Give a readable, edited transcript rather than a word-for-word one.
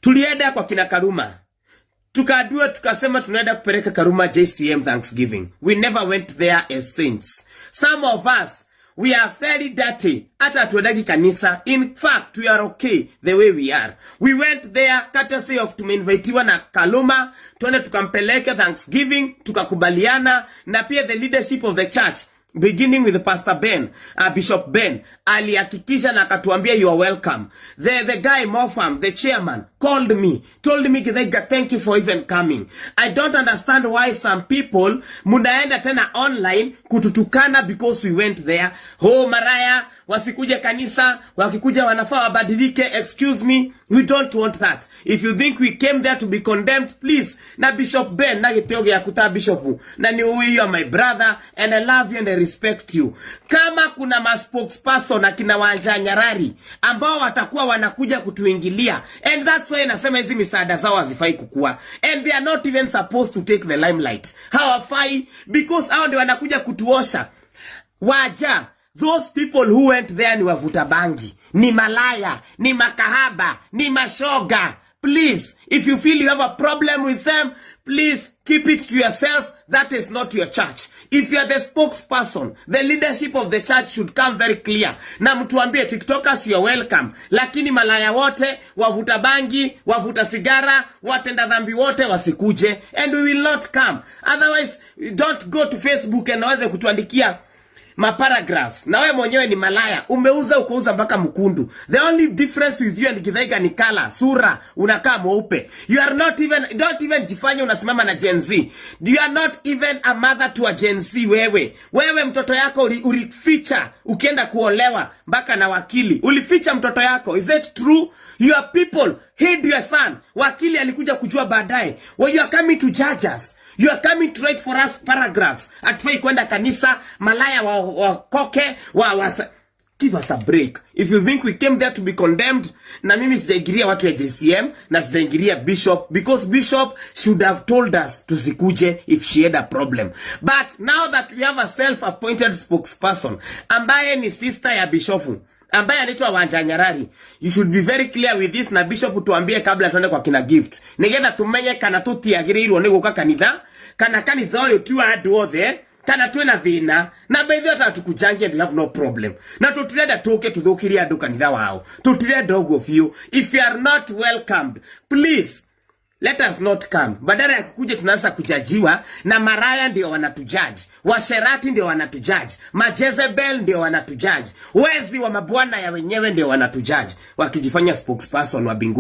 Tulienda kwa kina Karuma. Tukadua tukasema tunaenda kupeleka Karuma JCM Thanksgiving. We never went there as saints. Some of us, we are very dirty. Hata tuendagi kanisa. In fact, we are okay the way we are. We went there courtesy of tumeinvitiwa na Karuma. Tuende tukampeleke Thanksgiving. Tukakubaliana. Na pia the leadership of the church, beginning with Pastor Ben, Bishop Ben, alihakikisha na akatuambia you are welcome. The guy Mofam, the chairman, called me, told me thank you for even coming. I don't understand why some people munaenda tena online kututukana because we went there. Oh Maraya, wasikuje kanisa, wakikuja wanafaa wabadilike. Excuse me, we don't want that. If you think we came there to be condemned, please, na Bishop Ben, na giteoge ya kuta Bishop, na ni you are my brother, and I love you and I respect you. Kama kuna spokesperson na kina Wanjanyarari ambao watakuwa wanakuja kutuingilia, and that's why nasema hizi misaada zao hazifai kukua, and they are not even supposed to take the limelight. Hawafai, because hao ndio wanakuja kutuosha. Waja, those people who went there ni wavuta bangi, ni malaya, ni makahaba, ni mashoga. Please, if you feel you have a problem with them, please keep it to yourself. That is not your church. If you are the spokesperson, the leadership of the church should come very clear. Na mtuambie TikTokers, you are welcome. Lakini malaya wote, wavuta bangi, wavuta sigara, watenda dhambi wote wasikuje. And we will not come. Otherwise, don't go to Facebook and waweze kutuandikia paragraphs. Na wewe mwenyewe ni malaya. Umeuza ukauza mpaka mkundu. The only difference with you and Githaiga ni color, sura, unakaa mweupe. You are not even, don't even jifanya unasimama na Gen Z. You are not even a mother to a Gen Z wewe. Wewe mtoto yako ulificha ukienda kuolewa mpaka na wakili. Ulificha mtoto yako. Is it true? Your people hid your son. Wakili alikuja kujua baadaye. Well, you are coming to judge us. You are coming to write for us paragraphs. Atufai kwenda kanisa, malaya wakoke, give us a break. If you think we came there to be condemned, na mimi sijaingilia watu ya JCM, na sijaingilia Bishop, because Bishop should have told us tusikuje if she had a problem. But now that we have a self-appointed spokesperson, ambaye ni sister ya Bishofu, ambaye anaitwa Wanjanyarari, you should be very clear with this, na Bishop tuambie kabla tuende kwa kina Gift. Nigetha tumenye kana tutiagirirwo ni guka kanitha, kana kanitha oyo tu andu othe, kana twena thina, na by the way tukujangie and we have no problem. Na tutirenda tuke tuthukiria andu kanitha wao. Tutirenda uguo few. If you are not welcomed, please let us not come. Badala ya kukuja tunaanza kujajiwa na maraya ndio wanatujudge. Washerati ndio wanatujudge. Majezebel ndio wanatujudge. Wezi wa mabwana ya wenyewe ndio wanatujudge. Wakijifanya spokesperson wa bingu.